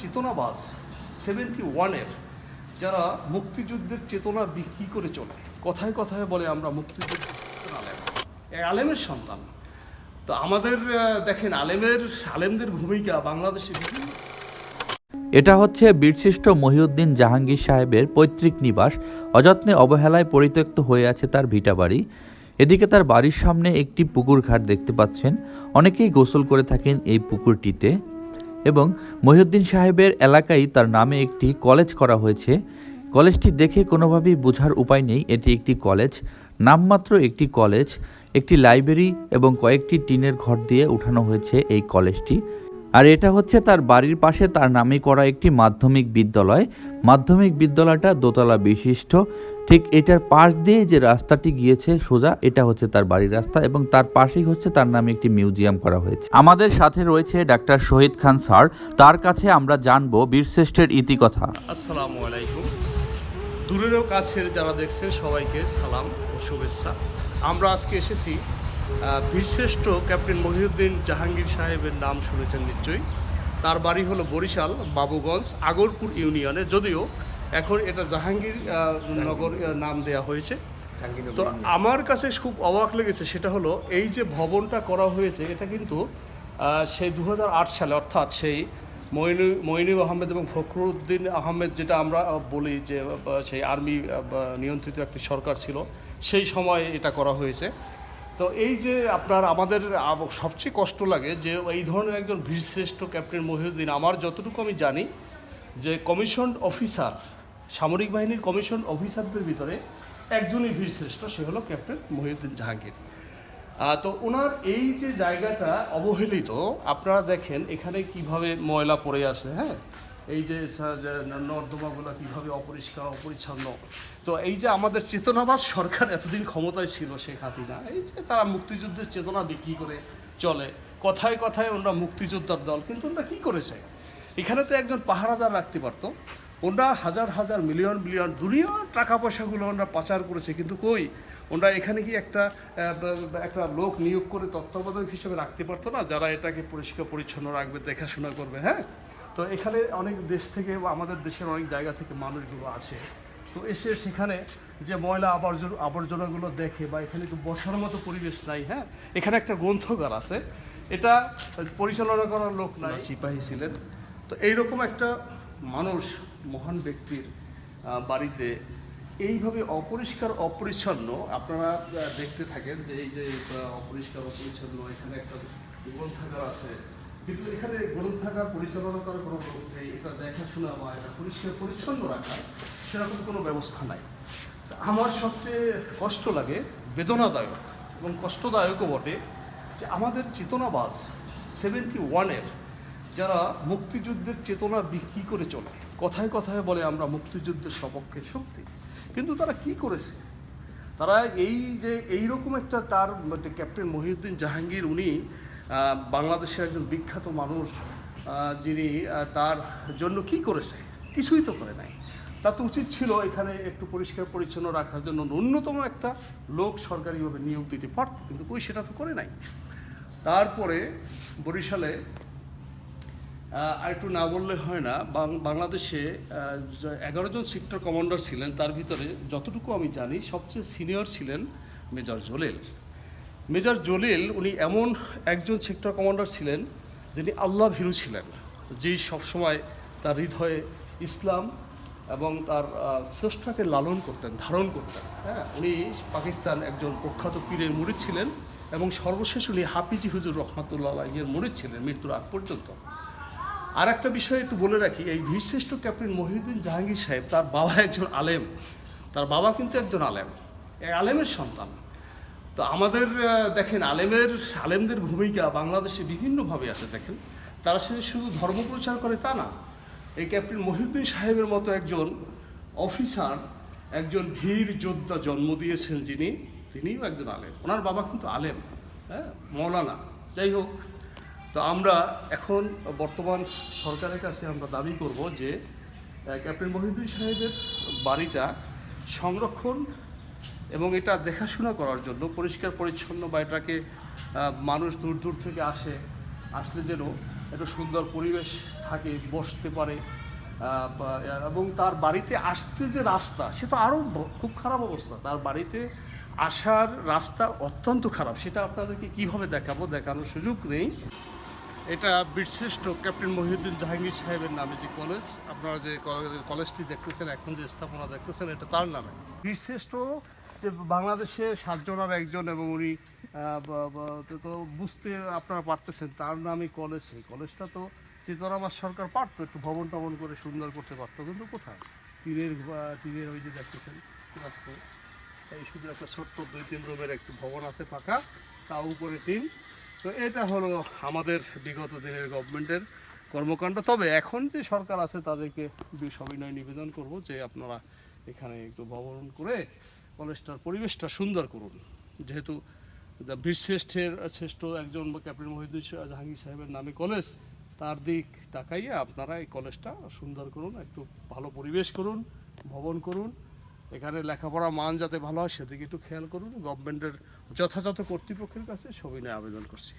চেতনাবাজ 71-এর যারা মুক্তিযুদ্ধের চেতনা বিক্রি করে চলে, কথায় কথায় বলে আমরা মুক্তিযুদ্ধের আলেম, এই আলেমের সন্তান। তো আমাদের দেখেন আলেমদের ভূমিকা বাংলাদেশে এটা হচ্ছে বীরশ্রেষ্ঠ মহিউদ্দিন জাহাঙ্গীর সাহেবের পৈতৃক নিবাস। অযত্নে অবহেলায় পরিত্যক্ত হয়ে আছে তার ভিটাবাড়ি। এদিকে তার বাড়ির সামনে একটি পুকুর ঘাট দেখতে পাচ্ছেন। অনেকেই গোসল করে থাকেন এই পুকুরটিতে। এবং মহিউদ্দিন সাহেবের এলাকায় তার নামে একটি কলেজ করা হয়েছে। কলেজটি দেখে কোনোভাবেই বোঝার উপায় নেই এটি একটি কলেজ, নামমাত্র একটি কলেজ। একটি লাইব্রেরি এবং কয়েকটি টিনের ঘর দিয়ে উঠানো হয়েছে এই কলেজটি। আর এটা হচ্ছে তার বাড়ির পাশে তার নামে করা একটি মাধ্যমিক বিদ্যালয়। মাধ্যমিক বিদ্যালয়টা দোতলা বিশিষ্ট। ঠিক এটার পাশ দিয়ে যে রাস্তাটি গিয়েছে সোজা, এটা হচ্ছে তার বাড়ির রাস্তা এবং তার পাশেই হচ্ছে তার নামে একটি মিউজিয়াম করা হয়েছে। আমাদের সাথে রয়েছে ডাক্তার শহীদ খান স্যার, তার কাছে আমরা জানবো বীরশ্রেষ্ঠের ইতিকথা। আসসালামু আলাইকুম। দূরেরও কাছের যারা দেখছেন সবাইকে সালাম ও শুভেচ্ছা। আমরা আজকে এসেছি বীরশ্রেষ্ঠ ক্যাপ্টেন মহিউদ্দিন জাহাঙ্গীর সাহেবের নাম শুনেছেন নিশ্চয়ই। তার বাড়ি হলো বরিশাল বাবুগঞ্জ আগরপুর ইউনিয়নে, যদিও এখন এটা জাহাঙ্গীর নগর নাম দেয়া হয়েছে। তো আমার কাছে খুব অবাক লেগেছে সেটা হলো এই যে ভবনটা করা হয়েছে, এটা কিন্তু সেই 2008 সালে, অর্থাৎ সেই মইনুল আহমেদ এবং ফখরুদ্দিন আহমেদ, যেটা আমরা বলি যে সেই আর্মি নিয়ন্ত্রিত একটি সরকার ছিল, সেই সময় এটা করা হয়েছে। তো এই যে আমাদের সবচেয়ে কষ্ট লাগে যে এই ধরনের একজন বীরশ্রেষ্ঠ ক্যাপ্টেন মহিউদ্দিন, আমার যতটুকু আমি জানি যে কমিশন অফিসার, সামরিক বাহিনীর কমিশন অফিসারদের ভিতরে একজনই বীরশ্রেষ্ঠ, সে হলো ক্যাপ্টেন মহিউদ্দিন জাহাঙ্গীর। তো ওনার এই যে জায়গাটা অবহেলিত, আপনারা দেখেন এখানে কিভাবে ময়লা পড়ে আছে, হ্যাঁ, এই যে নর্দমাগুলো কীভাবে অপরিষ্কার অপরিচ্ছন্ন। তো এই যে আমাদের চেতনাবাজ সরকার এতদিন ক্ষমতায় ছিল, শেখ হাসিনা, এই যে তারা মুক্তিযুদ্ধের চেতনা বিক্রি করে চলে, কথায় কথায় ওরা মুক্তিযোদ্ধার দল, কিন্তু ওরা কী করেছে? এখানে তো একজন পাহারাদার রাখতে পারতো। ওরা হাজার হাজার মিলিয়ন মিলিয়ন দুনিয়ার টাকা পয়সাগুলো ওরা পাচার করেছে, কিন্তু কই ওরা এখানে কি একটা লোক নিয়োগ করে তত্ত্বাবধায়ক হিসেবে রাখতে পারতো না, যারা এটাকে পরিষ্কার পরিচ্ছন্ন রাখবে, দেখাশোনা করবে? হ্যাঁ, তো এখানে অনেক দেশ থেকে বা আমাদের দেশের অনেক জায়গা থেকে মানুষগুলো আসে, তো এসে সেখানে যে ময়লা আবর্জনাগুলো দেখে, বা এখানে তো বসার মতো পরিবেশ নাই। হ্যাঁ, এখানে একটা গ্রন্থগার আছে, এটা পরিচালনা করার লোক নাই, সিপাহী ছিলেন। তো এইরকম একটা মানুষ, মহান ব্যক্তির বাড়িতে এইভাবে অপরিষ্কার অপরিচ্ছন্ন আপনারা দেখতে থাকেন যে এই যে অপরিষ্কার অপরিচ্ছন্ন, এখানে একটা গ্রন্থাগার আছে, কিন্তু এখানে গ্রন্থাগার পরিচালনা করার কোনো লোক নেই, এটা দেখাশোনা বা এটা পরিষ্কার পরিচ্ছন্ন রাখার সেরকম কোনো ব্যবস্থা নাই। আমার সবচেয়ে কষ্ট লাগে, বেদনাদায়ক এবং কষ্টদায়কও বটে, যে আমাদের চেতনাবাজ 71-এর যারা মুক্তিযুদ্ধের চেতনা বিক্রি করে চলে, কথায় কথায় বলে আমরা মুক্তিযুদ্ধের সপক্ষে শক্তি, কিন্তু তারা কি করেছে? তারা এই যে এইরকম একটা তার ক্যাপ্টেন মহিউদ্দিন জাহাঙ্গীর, উনি বাংলাদেশের একজন বিখ্যাত মানুষ, যিনি তার জন্য কি করেছে? কিছুই তো করে নাই। তা তো উচিত ছিল এখানে একটু পরিষ্কার পরিচ্ছন্ন রাখার জন্য ন্যূনতম একটা লোক সরকারিভাবে নিয়োগ দিতে পারত, কিন্তু কই সেটা তো করে নাই। তারপরে বরিশালে আর একটু না বললে হয় না, বাংলাদেশে 11 জন সেক্টর কমান্ডার ছিলেন, তার ভিতরে যতটুকু আমি জানি সবচেয়ে সিনিয়র ছিলেন মেজর জলিল। মেজর জলিল উনি এমন একজন সেক্টর কমান্ডার ছিলেন যিনি আল্লাহ ভীরু ছিলেন, যেই সবসময় তার হৃদয়ে ইসলাম এবং তার স্রষ্টাকে লালন করতেন, ধারণ করতেন। হ্যাঁ, উনি পাকিস্তান একজন প্রখ্যাত পীরের মুরিদ ছিলেন এবং সর্বশেষ উনি হাফিজি হুজুর রহমাতুল্লাহ আলাইহির মুরিদ ছিলেন মৃত্যুর আগ পর্যন্ত। আর একটা বিষয় একটু বলে রাখি, এই বীরশ্রেষ্ঠ ক্যাপ্টেন মহিউদ্দিন জাহাঙ্গীর সাহেব, তার বাবা একজন আলেম, তার বাবা কিন্তু একজন আলেম, এই আলেমের সন্তান। তো আমাদের দেখেন আলেমদের ভূমিকা বাংলাদেশে বিভিন্নভাবে আছে। দেখেন, তারা সে শুধু ধর্ম প্রচার করে তা না, এই ক্যাপ্টেন মহিউদ্দিন সাহেবের মতো একজন অফিসার, একজন বীর যোদ্ধা জন্ম দিয়েছেন তিনিও একজন আলেম। ওনার বাবা কিন্তু আলেম, হ্যাঁ, মৌলানা। যাই হোক, তো আমরা এখন বর্তমান সরকারের কাছে আমরা দাবি করব যে ক্যাপ্টেন মহিউদ্দিন সাহেবের বাড়িটা সংরক্ষণ এবং এটা দেখাশোনা করার জন্য, পরিষ্কার পরিচ্ছন্ন, বা এটাকে মানুষ দূর দূর থেকে আসলে যেন একটু সুন্দর পরিবেশ থাকে, বসতে পারে। এবং তার বাড়িতে আসতে যে রাস্তা, সে তো আরও খুব খারাপ অবস্থা। তার বাড়িতে আসার রাস্তা অত্যন্ত খারাপ, সেটা আপনাদেরকে কীভাবে দেখাবো, দেখানোর সুযোগ নেই। এটা বীরশ্রেষ্ঠ ক্যাপ্টেন মহিউদ্দিন জাহাঙ্গীর সাহেবের নামে যে কলেজ, আপনারা যে কলেজটি দেখতেছেন, এখন যে স্থাপনা দেখতেছেন, এটা তার নামে। বীরশ্রেষ্ঠ যে বাংলাদেশের 7 জনের একজন, এবং উনি তো বুঝতে আপনারা পারতেছেন, তার নামে কলেজ। এই কলেজটা তো সিতারাবাস সরকার পারতো একটু ভবন টবন করে সুন্দর করতে পারতো, কিন্তু কোথায়? টিনের ওই যে দেখতেছেন রাস্তা, এই শুধু একটা ছোট্ট 2-3 রুমের একটু ভবন আছে ফাঁকা, তাও উপরে টিন। তো এটা হলো আমাদের বিগত দিনের গভর্নমেন্টের কর্মকাণ্ড। তবে এখন যে সরকার আছে তাদেরকে সবিনয় নিবেদন করব যে আপনারা এখানে একটু ভবন করে কলেজটার পরিবেশটা সুন্দর করুন। যেহেতু বীরশ্রেষ্ঠের শ্রেষ্ঠ একজন ক্যাপ্টেন মহিউদ্দিন জাহাঙ্গীর সাহেবের নামে কলেজ, তার দিক তাকাইয়া আপনারা এই কলেজটা সুন্দর করুন, একটু ভালো পরিবেশ করুন, ভবন করুন। এখানে লেখাপড়া মান যাতে ভালো হয় সেদিকে একটু খেয়াল করুন। গভর্নমেন্টের যথাযথ কর্তৃপক্ষের কাছে সবিনয় আবেদন করছি।